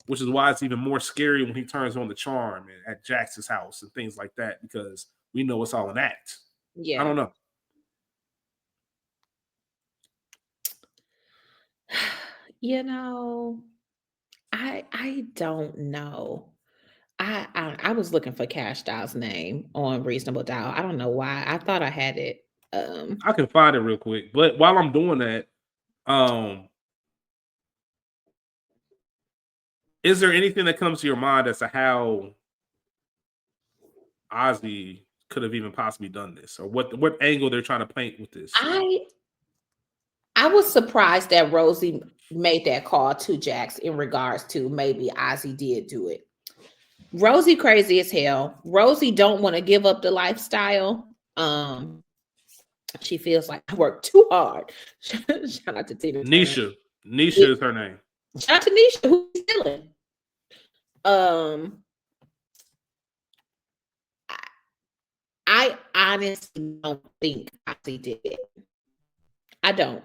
which is why it's even more scary when he turns on the charm at Jax's house and things like that, because we know it's all an act. Yeah. I don't know. You know, I don't know. I was looking for Cash Doll's name on Reasonable Doubt. I don't know why. I thought I had it. I can find it real quick, but while I'm doing that, is there anything that comes to your mind as to how Ozzy could have even possibly done this, or what angle they're trying to paint with this. I was surprised that Rosie made that call to Jax in regards to maybe Ozzy did do it. Rosie crazy as hell. Rosie don't want to give up the lifestyle. She feels like I work too hard. Shout out to Tina Turner. Nisha is her name. Shout out to Nisha, who's stealing. I honestly don't think Ozzy did it. I don't.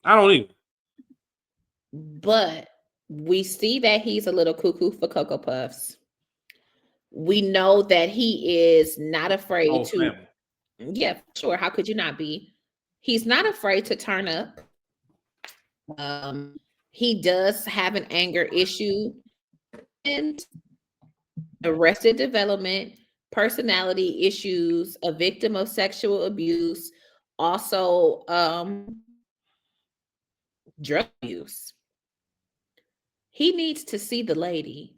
I don't either. But we see that he's a little cuckoo for Cocoa Puffs. We know that he is not afraid to. Family. Yeah, sure. How could you not be? He's not afraid to turn up. He does have an anger issue and arrested development, personality issues, a victim of sexual abuse, also drug use. He needs to see the lady.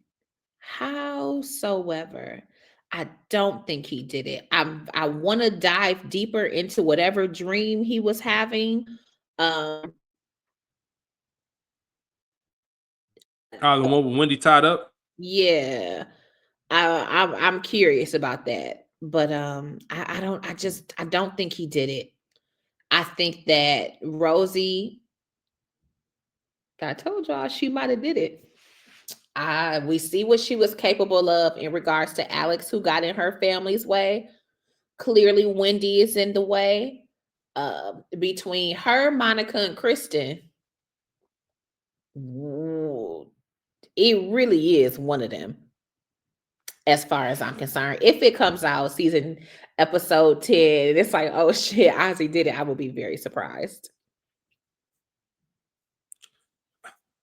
Howsoever, I don't think he did it. I want to dive deeper into whatever dream he was having. The one with Wendy tied up. Yeah, I'm curious about that, but I don't think he did it. I think that Rosie, I told y'all she might have did it. We see what she was capable of in regards to Alex, who got in her family's way. Clearly, Wendy is in the way. Between her, Monica, and Kristen, it really is one of them. As far as I'm concerned, if it comes out episode 10, it's like, oh shit, Ozzy did it, I will be very surprised.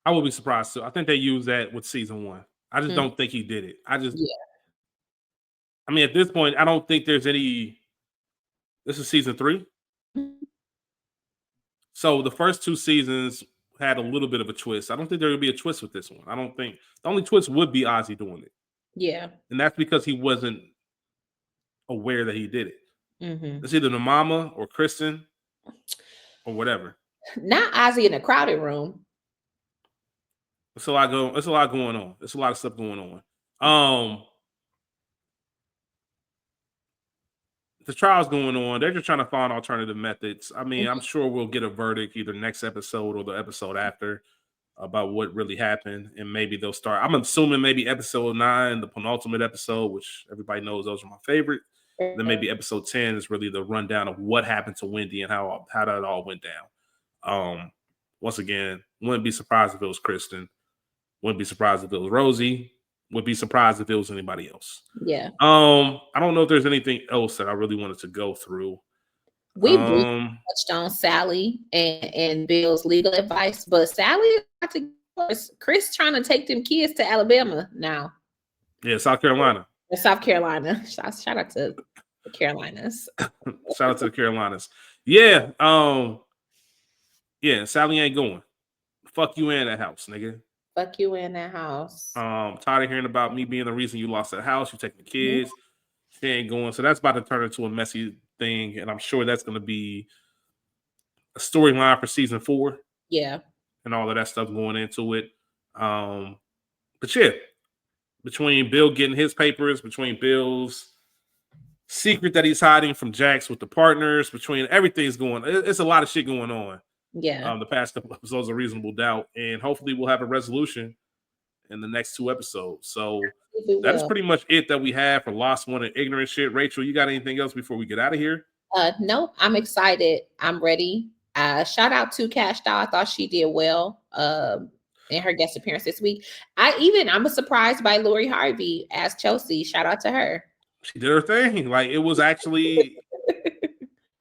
I would be surprised too. I think they used that with season 1. I just don't think he did it. I mean, at this point, I don't think there's any. This is season 3. So the first 2 seasons had a little bit of a twist. I don't think there would be a twist with this one. I don't think the only twist would be Ozzy doing it. Yeah. And that's because he wasn't aware that he did it. Mm-hmm. It's either the mama or Kristen or whatever. Not Ozzy in a crowded room. It's a lot going on. There's a lot of stuff going on. The trial's going on. They're just trying to find alternative methods. I mean, I'm sure we'll get a verdict either next episode or the episode after about what really happened, and maybe they'll start. I'm assuming maybe episode 9, the penultimate episode, which everybody knows those are my favorite. Then maybe episode 10 is really the rundown of what happened to Wendy and how that all went down. Once again, wouldn't be surprised if it was Kristen. Wouldn't be surprised if it was Rosie. Would be surprised if it was anybody else. Yeah. I don't know if there's anything else that I really wanted to go through. We briefly touched on Sally and Bill's legal advice, but Sally is Chris trying to take them kids to Alabama now. Yeah, South Carolina. South Carolina. Shout out to the Carolinas. Shout out to the Carolinas. Yeah. Yeah, Sally ain't going. Fuck you in that house, nigga. Fuck you in that house. Tired of hearing about me being the reason you lost that house. You taking the kids. She ain't going. So that's about to turn into a messy thing. And I'm sure that's going to be a storyline for season 4. Yeah. And all of that stuff going into it. But yeah, between Bill getting his papers, between Bill's secret that he's hiding from Jax with the partners, between everything's going, it's a lot of shit going on. Yeah. The past couple episodes of Reasonable Doubt, and hopefully we'll have a resolution in the next 2 episodes. So that is pretty much it that we have for Lost One and Ignorant Shit. Rachel, you got anything else before we get out of here? No, I'm excited. I'm ready. Shout out to Cash Doll. I thought she did well in her guest appearance this week. I'm surprised by Lori Harvey as Chelsea. Shout out to her. She did her thing. Like it was actually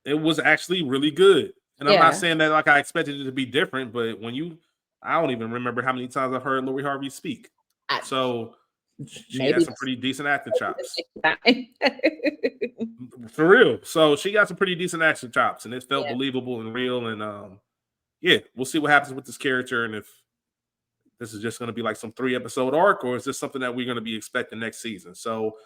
really good. And I'm not saying that like I expected it to be different, but I don't even remember how many times I've heard Lori Harvey speak. So she has some pretty decent acting chops. For real. So she got some pretty decent action chops, and it felt believable and real. And we'll see what happens with this character, and if this is just going to be like some 3-episode arc, or is this something that we're going to be expecting next season. So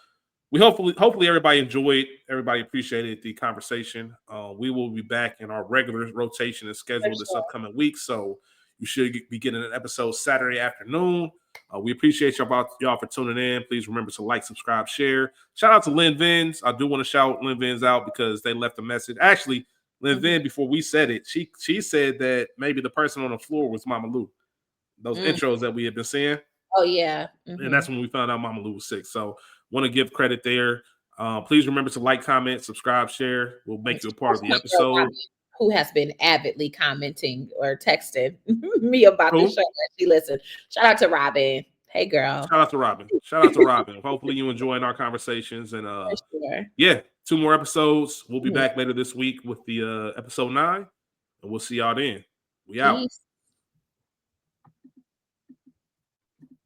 we hopefully everybody enjoyed. Everybody appreciated the conversation. We will be back in our regular rotation and schedule this upcoming week. So you should be getting an episode Saturday afternoon. We appreciate y'all for tuning in. Please remember to like, subscribe, share. Shout out to Lynn Vins. I do want to shout Lynn Vins out because they left a message. Actually, Lynn Vin, before we said it, she said that maybe the person on the floor was Mama Lou. Those intros that we had been seeing. Oh yeah. And that's when we found out Mama Lou was sick. So want to give credit there. Please remember to like, comment, subscribe, share. We'll make you a part of the episode. Who has been avidly commenting or texting me about the show that she listened. Shout out to Robin. Hey girl. Shout out to Robin. Shout out to Robin. Hopefully you enjoying our conversations. And yeah, 2 more episodes. We'll be back later this week with the episode 9. And we'll see y'all then. We out. Peace.